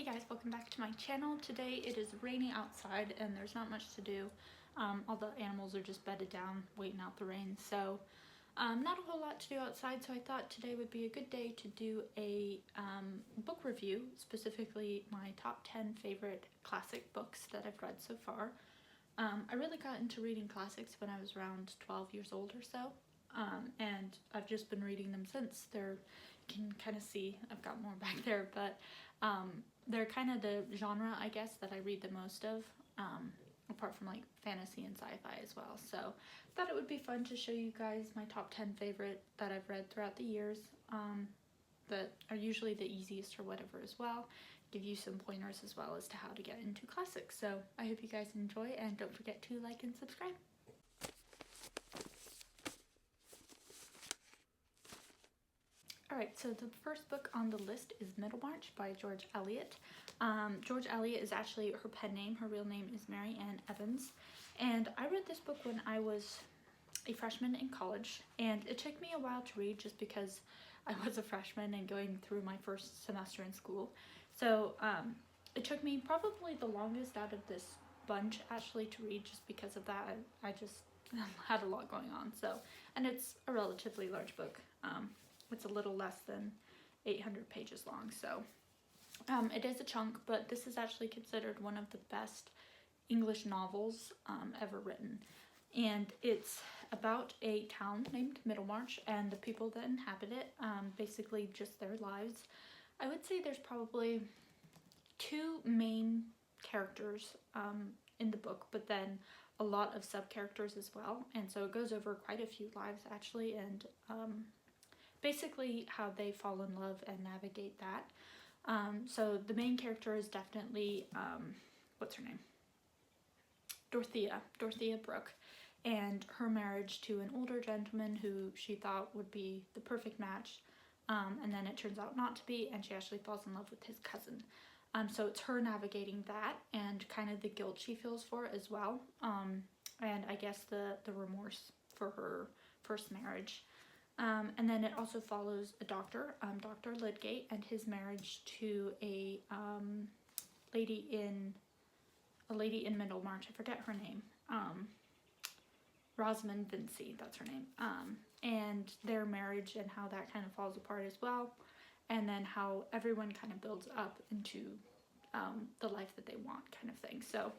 guys, welcome back to my channel. Today it is raining outside and there's not much to do. All the animals are just bedded down waiting out the rain, so not a whole lot to do outside, so I thought today would be a good day to do a book review, specifically my top 10 favorite classic books that I've read so far. I really got into reading classics when I was around 12 years old or so, and I've just been reading them since. You can kind of see I've got more back there, but they're kind of the genre, I guess, that I read the most of, apart from like fantasy and sci-fi as well. So I thought it would be fun to show you guys my top 10 favorite that I've read throughout the years, that are usually the easiest or whatever as well. Give you some pointers as well as to how to get into classics. So I hope you guys enjoy, and don't forget to like and subscribe. Alright, so the first book on the list is Middlemarch by George Eliot. George Eliot is actually her pen name. Her real name is Mary Ann Evans. And I read this book when I was a freshman in college, and it took me a while to read just because I was a freshman and going through my first semester in school. So it took me probably the longest out of this bunch actually to read, just because of that. I just had a lot going on. So, and it's a relatively large book. It's a little less than 800 pages long, so it is a chunk, but this is actually considered one of the best English novels ever written. And it's about a town named Middlemarch and the people that inhabit it, basically just their lives. I would say there's probably two main characters in the book, but then a lot of sub-characters as well, and so it goes over quite a few lives actually, and basically how they fall in love and navigate that. So the main character is definitely, what's her name? Dorothea Brooke, and her marriage to an older gentleman who she thought would be the perfect match, and then it turns out not to be, and she actually falls in love with his cousin. So it's her navigating that and kind of the guilt she feels for it as well, and I guess the remorse for her first marriage. And then it also follows a doctor, Dr. Lydgate, and his marriage to a lady in Middlemarch. I forget her name. Rosamund Vincy, that's her name. And their marriage and how that kind of falls apart as well. And then how everyone kind of builds up into the life that they want, kind of thing. So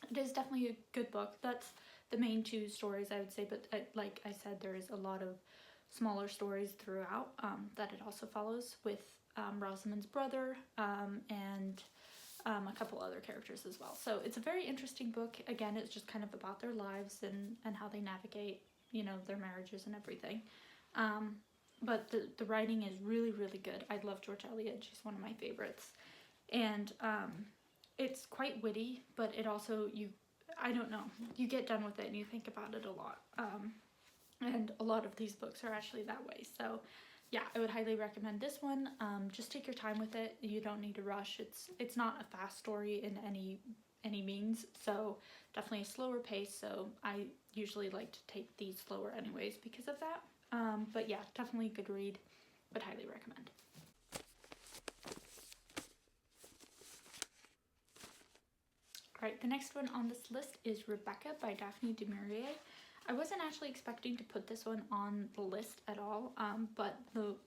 it is definitely a good book. That's the main two stories, I would say. But like I said, there is a lot of smaller stories throughout that it also follows, with Rosamund's brother and a couple other characters as well. So it's a very interesting book. Again, it's just kind of about their lives and how they navigate, you know, their marriages and everything. But the writing is really, really good. I love George Eliot. She's one of my favorites. And it's quite witty, but it also, I don't know, you get done with it and you think about it a lot. And a lot of these books are actually that way. So yeah, I would highly recommend this one. Just take your time with it. You don't need to rush. It's not a fast story in any means, so definitely a slower pace. So I usually like to take these slower anyways because of that. But yeah, definitely a good read. Would highly recommend. Alright, the next one on this list is Rebecca by Daphne du Maurier. I wasn't actually expecting to put this one on the list at all, but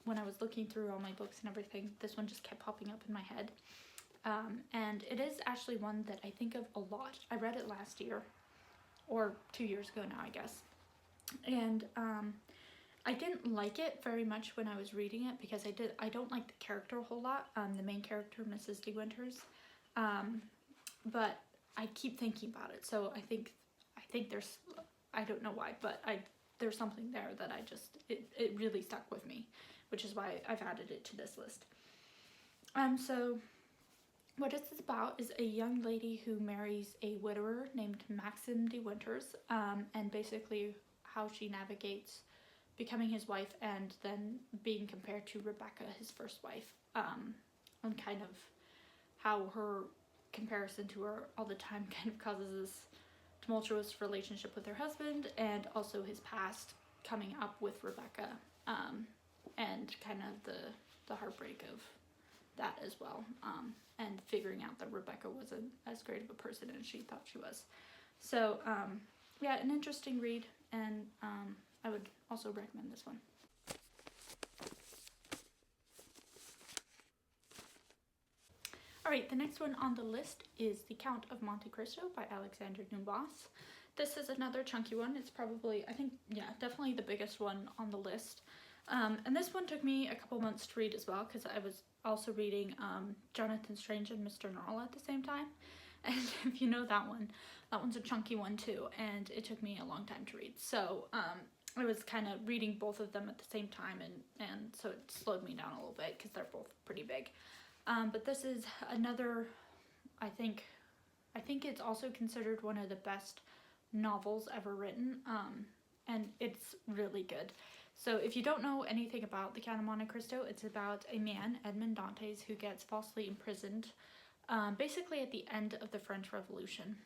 when I was looking through all my books and everything, this one just kept popping up in my head. And it is actually one that I think of a lot. I read it last year, or 2 years ago now, I guess. And I didn't like it very much when I was reading it, because I don't like the character a whole lot, the main character, Mrs. De Winters. But I keep thinking about it, so I think there's, I don't know why, but there's something there that it really stuck with me, which is why I've added it to this list. So what it's about is a young lady who marries a widower named Maxim De Winters, and basically how she navigates becoming his wife and then being compared to Rebecca, his first wife, and kind of how her comparison to her all the time kind of causes this tumultuous relationship with her husband, and also his past coming up with Rebecca, and kind of the heartbreak of that as well, and figuring out that Rebecca wasn't as great of a person as she thought she was. So yeah, an interesting read, and I would also recommend this one. Alright, the next one on the list is The Count of Monte Cristo by Alexander Dumas. This is another chunky one. It's probably, I think, yeah, definitely the biggest one on the list. And this one took me a couple months to read as well, because I was also reading Jonathan Strange and Mr. Norrell at the same time. And if you know that one's a chunky one too, and it took me a long time to read. So I was kind of reading both of them at the same time, and so it slowed me down a little bit because they're both pretty big. But this is another, I think it's also considered one of the best novels ever written, and it's really good. So if you don't know anything about The Count of Monte Cristo, it's about a man, Edmond Dantes, who gets falsely imprisoned basically at the end of the French Revolution.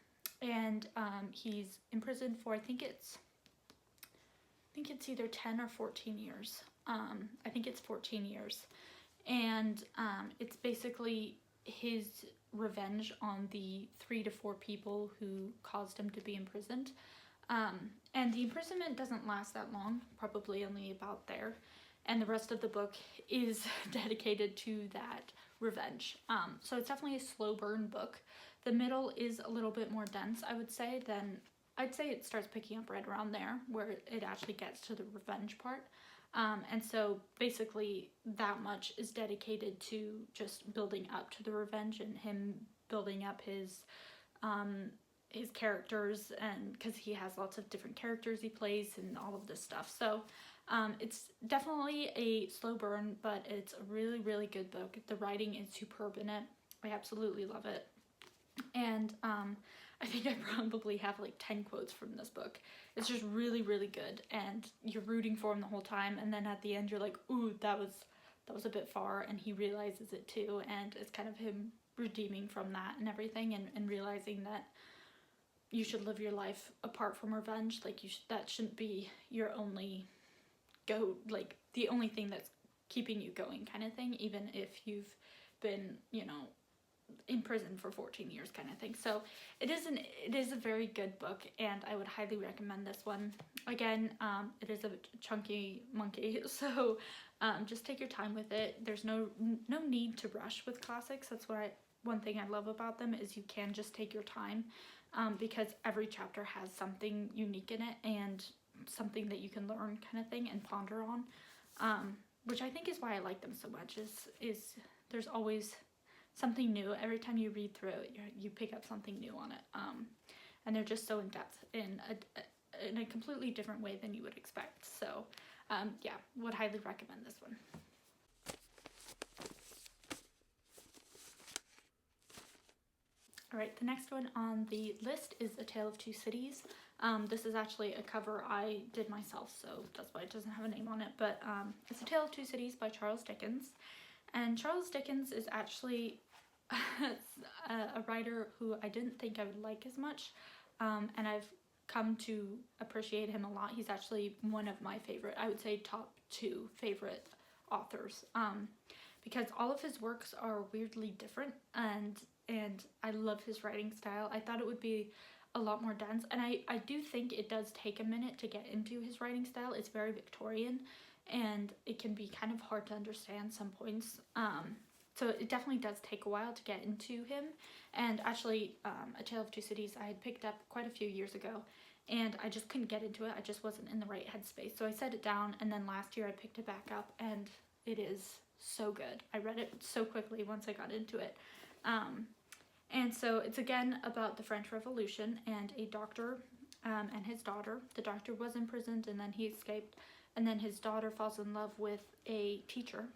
And he's imprisoned for, I think it's either 10 or 14 years. I think it's 14 years. And it's basically his revenge on the 3 to 4 people who caused him to be imprisoned. And the imprisonment doesn't last that long, probably only about there. And the rest of the book is dedicated to that revenge. So it's definitely a slow burn book. The middle is a little bit more dense, I would say, I'd say it starts picking up right around there, where it actually gets to the revenge part. And so basically that much is dedicated to just building up to the revenge and him building up his characters, and because he has lots of different characters he plays and all of this stuff. So it's definitely a slow burn, but it's a really, really good book. The writing is superb in it. I absolutely love it. And I think I probably have like 10 quotes from this book. It's just really, really good, and you're rooting for him the whole time, and then at the end you're like, ooh, that was a bit far, and he realizes it too, and it's kind of him redeeming from that and everything, and realizing that you should live your life apart from revenge. Like, that shouldn't be your only like the only thing that's keeping you going, kind of thing, even if you've been, you know, in prison for 14 years, kind of thing. So it is a very good book, and I would highly recommend this one. Again, it is a chunky monkey, so just take your time with it. There's no need to rush with classics. That's one thing I love about them, is you can just take your time, because every chapter has something unique in it and something that you can learn, kind of thing, and ponder on, which I think is why I like them so much, is there's always something new. Every time you read through it, you pick up something new on it, and they're just so in depth in a completely different way than you would expect. So yeah, would highly recommend this one. Alright, the next one on the list is A Tale of Two Cities. This is actually a cover I did myself, so that's why it doesn't have a name on it, but it's A Tale of Two Cities by Charles Dickens. And Charles Dickens is actually a writer who I didn't think I would like as much, and I've come to appreciate him a lot. He's actually one of my favorite, I would say top 2 favorite authors, because all of his works are weirdly different, and I love his writing style. I thought it would be a lot more dense, and I do think it does take a minute to get into his writing style. It's very Victorian, and it can be kind of hard to understand some points. So it definitely does take a while to get into him. And actually, A Tale of Two Cities I had picked up quite a few years ago, and I just couldn't get into it. I just wasn't in the right headspace. So I set it down, and then last year I picked it back up, and it is so good. I read it so quickly once I got into it. And so it's again about the French Revolution and a doctor and his daughter. The doctor was imprisoned, and then he escaped, and then his daughter falls in love with a teacher,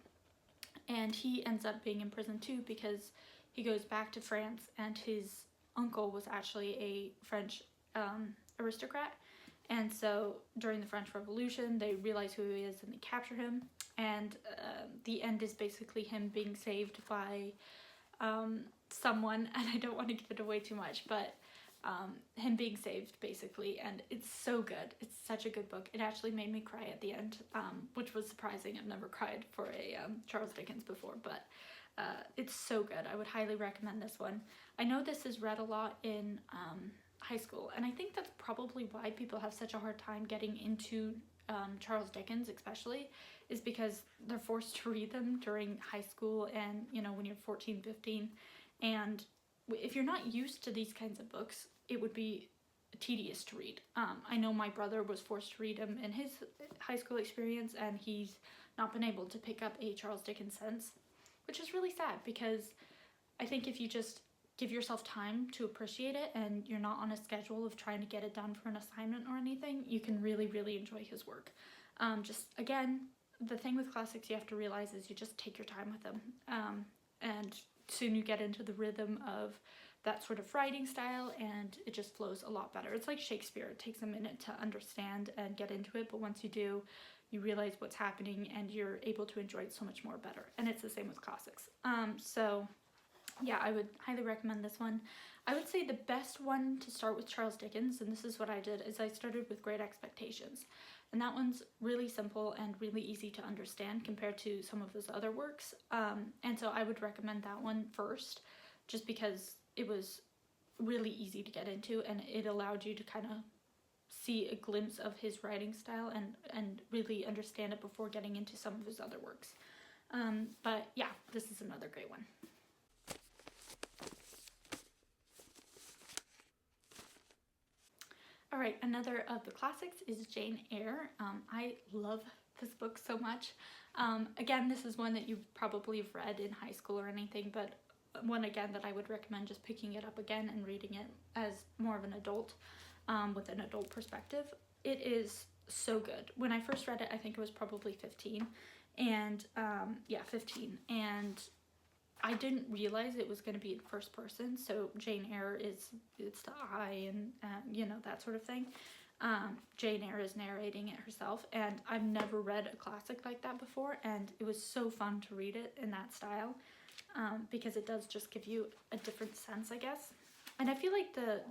and he ends up being in prison too, because he goes back to France, and his uncle was actually a French aristocrat, and so during the French Revolution they realize who he is and they capture him, and the end is basically him being saved by someone, and I don't want to give it away too much, but him being saved basically, and it's so good. It's such a good book. It actually made me cry at the end, which was surprising. I've never cried for a Charles Dickens before, but It's so good. I would highly recommend this one. I know this is read a lot in high school, and I think that's probably why people have such a hard time getting into Charles Dickens, especially, is because they're forced to read them during high school and, you know, when you're 14, 15. And if you're not used to these kinds of books, it would be tedious to read. I know my brother was forced to read them in his high school experience, and he's not been able to pick up a Charles Dickens since, which is really sad, because I think if you just give yourself time to appreciate it and you're not on a schedule of trying to get it done for an assignment or anything, you can really, really enjoy his work. Just, again, the thing with classics you have to realize is you just take your time with them. And soon you get into the rhythm of that sort of writing style, and it just flows a lot better. It's like Shakespeare. It takes a minute to understand and get into it, but once you do, you realize what's happening and you're able to enjoy it so much more better. And it's the same with classics. So yeah, I would highly recommend this one. I would say the best one to start with Charles Dickens, and this is what I did, is I started with Great Expectations. And that one's really simple and really easy to understand compared to some of his other works. And so I would recommend that one first, just because it was really easy to get into and it allowed you to kind of see a glimpse of his writing style and really understand it before getting into some of his other works. But yeah, this is another great one. All right, another of the classics is Jane Eyre. I love this book so much. Again, this is one that you probably have read in high school or anything, but one again that I would recommend just picking it up again and reading it as more of an adult, with an adult perspective. It is so good. When I first read it, I think it was probably 15, and 15, and I didn't realize it was going to be in first person. So Jane Eyre it's the I and you know, that sort of thing. Jane Eyre is narrating it herself, and I've never read a classic like that before, and it was so fun to read it in that style, because it does just give you a different sense, I guess. And I feel like the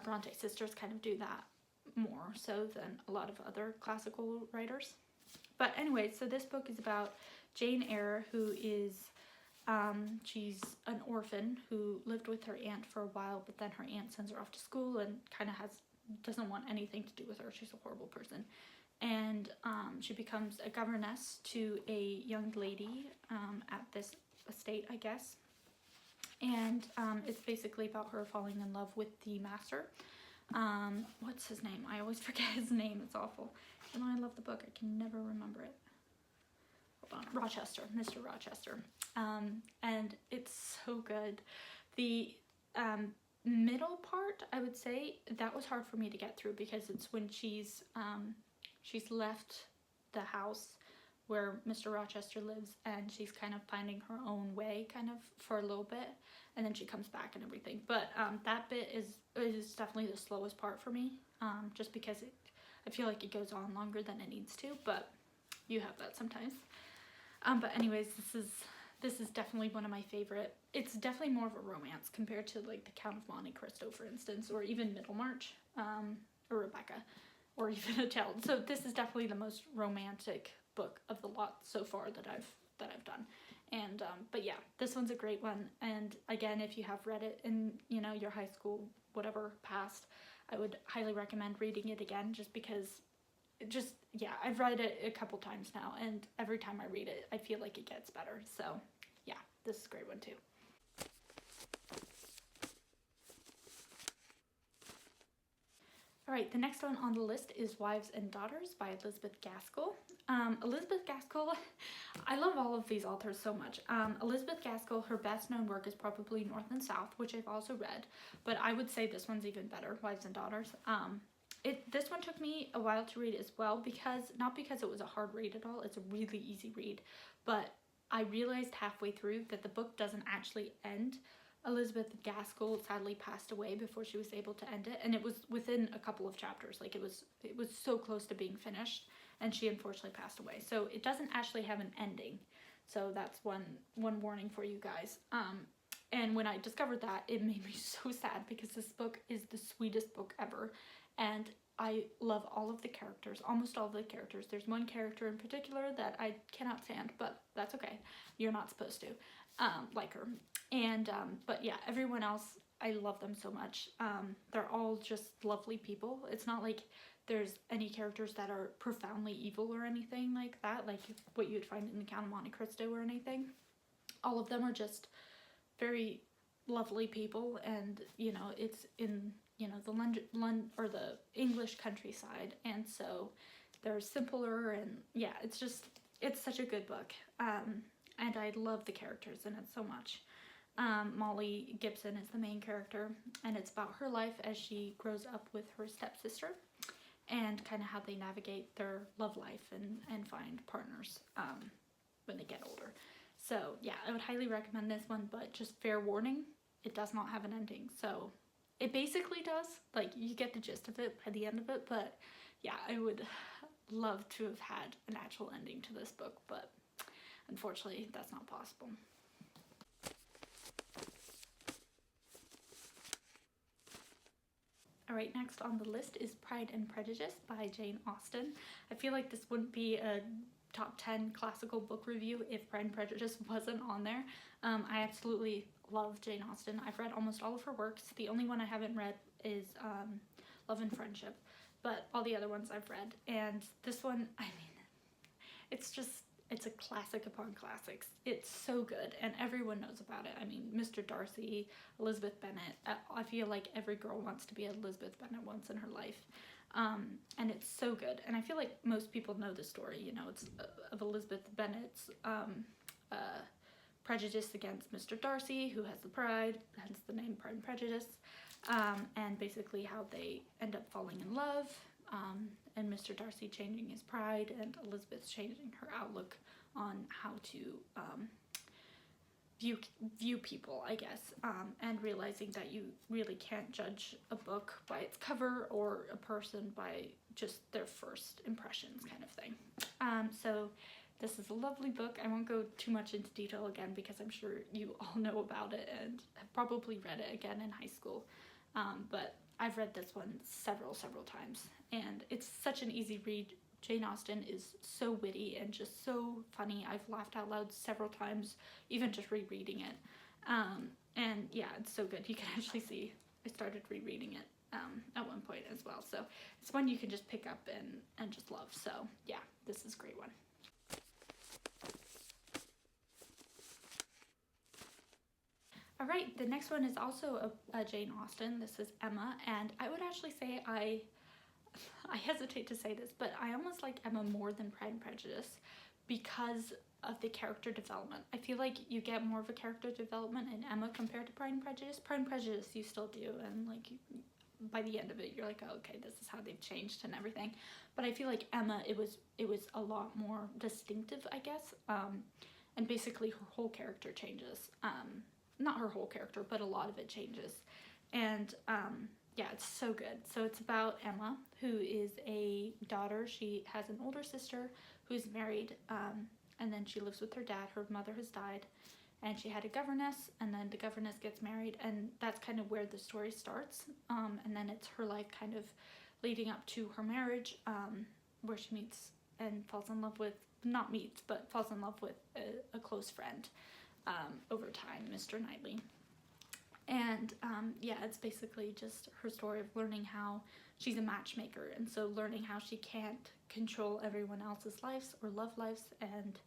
Bronte sisters kind of do that more so than a lot of other classical writers. But anyway, so this book is about Jane Eyre, who is, she's an orphan who lived with her aunt for a while, but then her aunt sends her off to school and kind of doesn't want anything to do with her. She's a horrible person. And she becomes a governess to a young lady at this estate, I guess. And it's basically about her falling in love with the master. What's his name? I always forget his name. It's awful. And I love the book. I can never remember it. Hold on. Rochester. Mr. Rochester. And it's so good. The middle part, I would say, that was hard for me to get through, because it's when she's left the house where Mr. Rochester lives, and she's kind of finding her own way kind of for a little bit, and then she comes back and everything. But that bit is definitely the slowest part for me, just because I feel like it goes on longer than it needs to, but you have that sometimes. But anyways, this is definitely one of my favorite. It's definitely more of a romance compared to like the Count of Monte Cristo, for instance, or even Middlemarch, or Rebecca, or even A Child. So this is definitely the most romantic book of the lot so far that I've done. And but yeah, this one's a great one. And again, if you have read it in, you know, your high school whatever past, I would highly recommend reading it again, just because I've read it a couple times now, and every time I read it I feel like it gets better. So yeah, this is a great one too. Alright, the next one on the list is Wives and Daughters by Elizabeth Gaskell. Elizabeth Gaskell, I love all of these authors so much. Elizabeth Gaskell, her best known work is probably North and South, which I've also read, but I would say this one's even better, Wives and Daughters. This one took me a while to read as well, not because it was a hard read at all, it's a really easy read, but I realized halfway through that the book doesn't actually end. Elizabeth Gaskell sadly passed away before she was able to end it, and it was within a couple of chapters. Like it was so close to being finished, and she unfortunately passed away. So it doesn't actually have an ending. So that's one warning for you guys. And when I discovered that, it made me so sad, because this book is the sweetest book ever, and I love all of the characters, almost all of the characters. There's one character in particular that I cannot stand, but that's okay. You're not supposed to like her. And but yeah, everyone else, I love them so much. They're all just lovely people. It's not like there's any characters that are profoundly evil or anything like that, like what you'd find in the Count of Monte Cristo or anything. All of them are just very lovely people, and you know, it's in, you know, the London or the English countryside, and so they're simpler, and yeah, it's just, it's such a good book. And I love the characters in it so much. Molly Gibson is the main character, and it's about her life as she grows up with her stepsister, and kind of how they navigate their love life and find partners when they get older. So yeah, I would highly recommend this one, but just fair warning, it does not have an ending. So it basically does, like, you get the gist of it by the end of it, but yeah, I would love to have had an actual ending to this book, but unfortunately that's not possible. Alright, next on the list is Pride and Prejudice by Jane Austen. I feel like this wouldn't be a top 10 classical book review if Pride and Prejudice wasn't on there. I absolutely love Jane Austen. I've read almost all of her works. The only one I haven't read is Love and Friendship, but all the other ones I've read. And this one, I mean, it's a classic upon classics. It's so good, and everyone knows about it. I mean, Mr. Darcy, Elizabeth Bennet. I feel like every girl wants to be Elizabeth Bennet once in her life. And it's so good. And I feel like most people know the story, you know, it's of Elizabeth Bennet's prejudice against Mr. Darcy, who has the pride, hence the name Pride and Prejudice, and basically how they end up falling in love, and Mr. Darcy changing his pride, and Elizabeth changing her outlook on how to view people, I guess, and realizing that you really can't judge a book by its cover or a person by just their first impressions, kind of thing. So this is a lovely book. I won't go too much into detail again because I'm sure you all know about it and have probably read it again in high school, but I've read this one several times, and it's such an easy read. Jane Austen is so witty and just so funny. I've laughed out loud several times, even just rereading it. And yeah, it's so good. You can actually see I started rereading it at one point as well. So it's one you can just pick up and just love. So yeah, this is a great one. All right, the next one is also a Jane Austen. This is Emma, and I would actually say I hesitate to say this, but I almost like Emma more than Pride and Prejudice because of the character development. I feel like you get more of a character development in Emma compared to Pride and Prejudice. Pride and Prejudice you still do, and like by the end of it you're like, oh, okay, this is how they've changed and everything. But I feel like Emma, it was a lot more distinctive, I guess, and basically her whole character changes. Not her whole character, but a lot of it changes, and yeah, it's so good. So it's about Emma, who is a daughter. She has an older sister who's married, and then she lives with her dad. Her mother has died, and she had a governess, and then the governess gets married, and that's kind of where the story starts. And then it's her life kind of leading up to her marriage, where she meets and falls in love with, not meets, but falls in love with a close friend over time, Mr. Knightley. And yeah, it's basically just her story of learning how she's a matchmaker, and so learning how she can't control everyone else's lives or love lives, and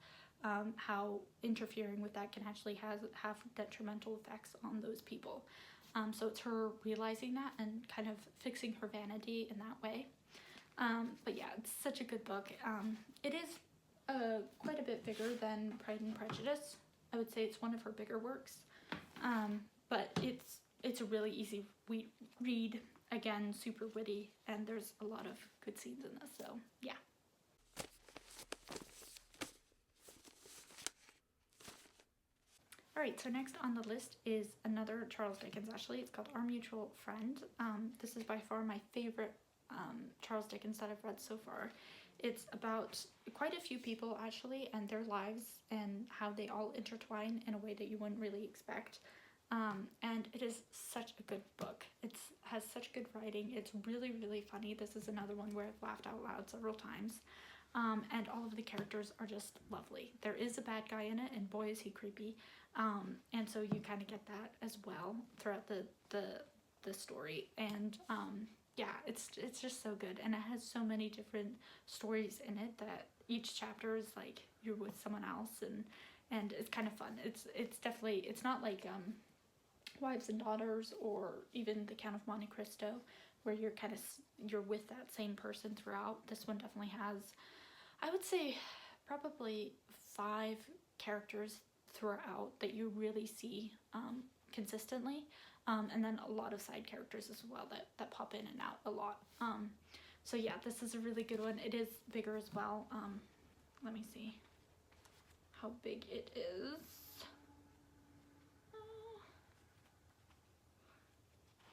how interfering with that can actually have detrimental effects on those people. So it's her realizing that and kind of fixing her vanity in that way. But yeah, it's such a good book. It is quite a bit bigger than Pride and Prejudice. I would say it's one of her bigger works. But it's a really easy read, again, super witty, and there's a lot of good scenes in this, so yeah. Alright, so next on the list is another Charles Dickens, actually. It's called Our Mutual Friend. This is by far my favorite Charles Dickens that I've read so far. It's about quite a few people, actually, and their lives and how they all intertwine in a way that you wouldn't really expect. and it is such a good book. It has such good writing. It's really, really funny. This is another one where I've laughed out loud several times. And all of the characters are just lovely. There is a bad guy in it, and boy is he creepy. And so you kind of get that as well throughout the story. And yeah, it's just so good, and it has so many different stories in it that each chapter is like you're with someone else, and it's kind of fun. It's definitely, it's not like Wives and Daughters or even The Count of Monte Cristo, where you're with that same person throughout. This one definitely has, I would say, probably 5 characters throughout that you really see consistently, and then a lot of side characters as well that pop in and out a lot. So yeah, this is a really good one. It is bigger as well. Let me see how big it is.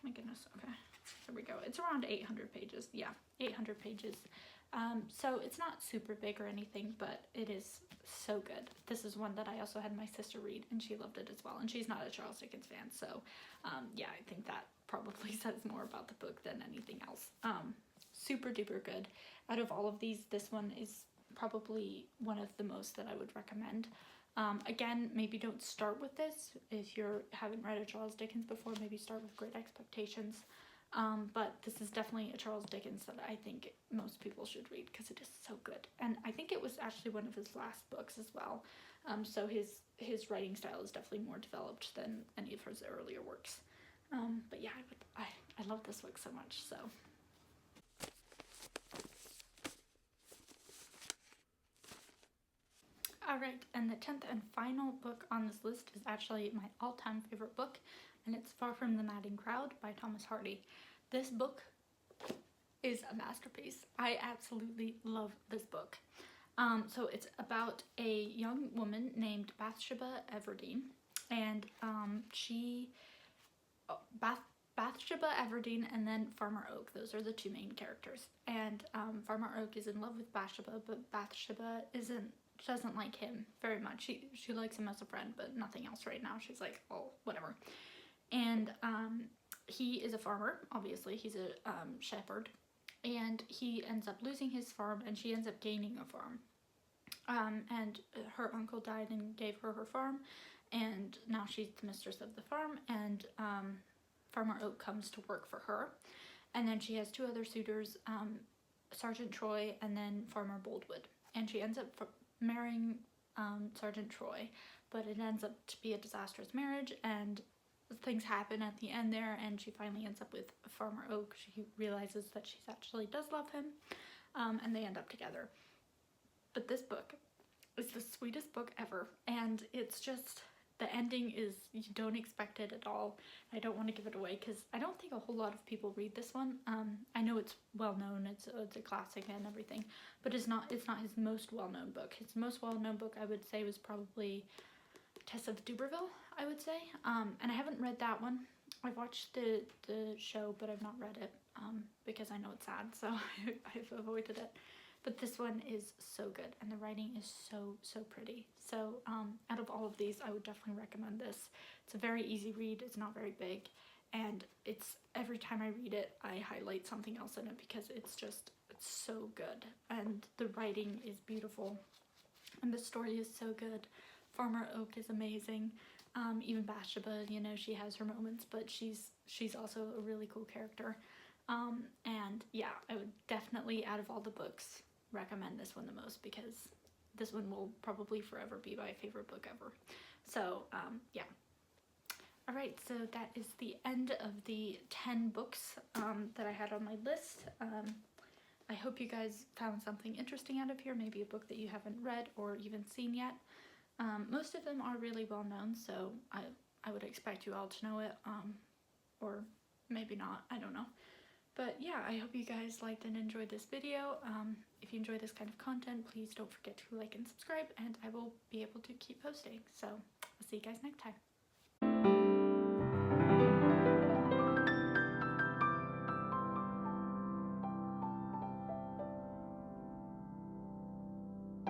My goodness, okay, there we go. It's around 800 pages. Yeah, 800 pages. So it's not super big or anything, but it is so good. This is one that I also had my sister read, and she loved it as well, and she's not a Charles Dickens fan, so yeah, I think that probably says more about the book than anything else. Super duper good. Out of all of these, this one is probably one of the most that I would recommend. Again, maybe don't start with this if you haven't read a Charles Dickens before. Maybe start with Great Expectations. But this is definitely a Charles Dickens that I think most people should read because it is so good. And I think it was actually one of his last books as well. So his writing style is definitely more developed than any of his earlier works. But yeah, I love this book so much. So. Alright, and the 10th and final book on this list is actually my all-time favorite book, and it's Far From the Madding Crowd by Thomas Hardy. This book is a masterpiece. I absolutely love this book. So it's about a young woman named Bathsheba Everdeen, and Bathsheba Everdeen and then Farmer Oak. Those are the 2 main characters. And Farmer Oak is in love with Bathsheba, but Bathsheba doesn't like him very much. She likes him as a friend, but nothing else right now. She's like, oh, whatever. And he is a farmer, obviously. He's a shepherd. And he ends up losing his farm, and she ends up gaining a farm. And her uncle died and gave her her farm, and now she's the mistress of the farm, and Farmer Oak comes to work for her. And then she has 2 other suitors, Sergeant Troy and then Farmer Boldwood. And she ends up marrying Sergeant Troy, but it ends up to be a disastrous marriage, and things happen at the end there, and she finally ends up with Farmer Oak. She realizes that she actually does love him, and they end up together. But this book is the sweetest book ever, and it's just, the ending is, you don't expect it at all. I don't want to give it away because I don't think a whole lot of people read this one. I know it's well known, it's a classic and everything, but it's not his most well-known book. His most well-known book, I would say, was probably Tess of Duberville, I would say. And I haven't read that one. I've watched the show, but I've not read it because I know it's sad, so I've avoided it. But this one is so good, and the writing is so pretty. So out of all of these, I would definitely recommend this. It's a very easy read. It's not very big, and it's, every time I read it, I highlight something else in it because it's so good, and the writing is beautiful, and the story is so good. Farmer Oak is amazing. Even Bathsheba, you know, she has her moments, but she's also a really cool character. And yeah, I would definitely, out of all the books, recommend this one the most because this one will probably forever be my favorite book ever. So yeah. Alright, so that is the end of the 10 books that I had on my list. I hope you guys found something interesting out of here, maybe a book that you haven't read or even seen yet. Most of them are really well known, so I would expect you all to know it, or maybe not, I don't know. But yeah, I hope you guys liked and enjoyed this video. If you enjoy this kind of content, please don't forget to like and subscribe, and I will be able to keep posting. So I'll see you guys next time.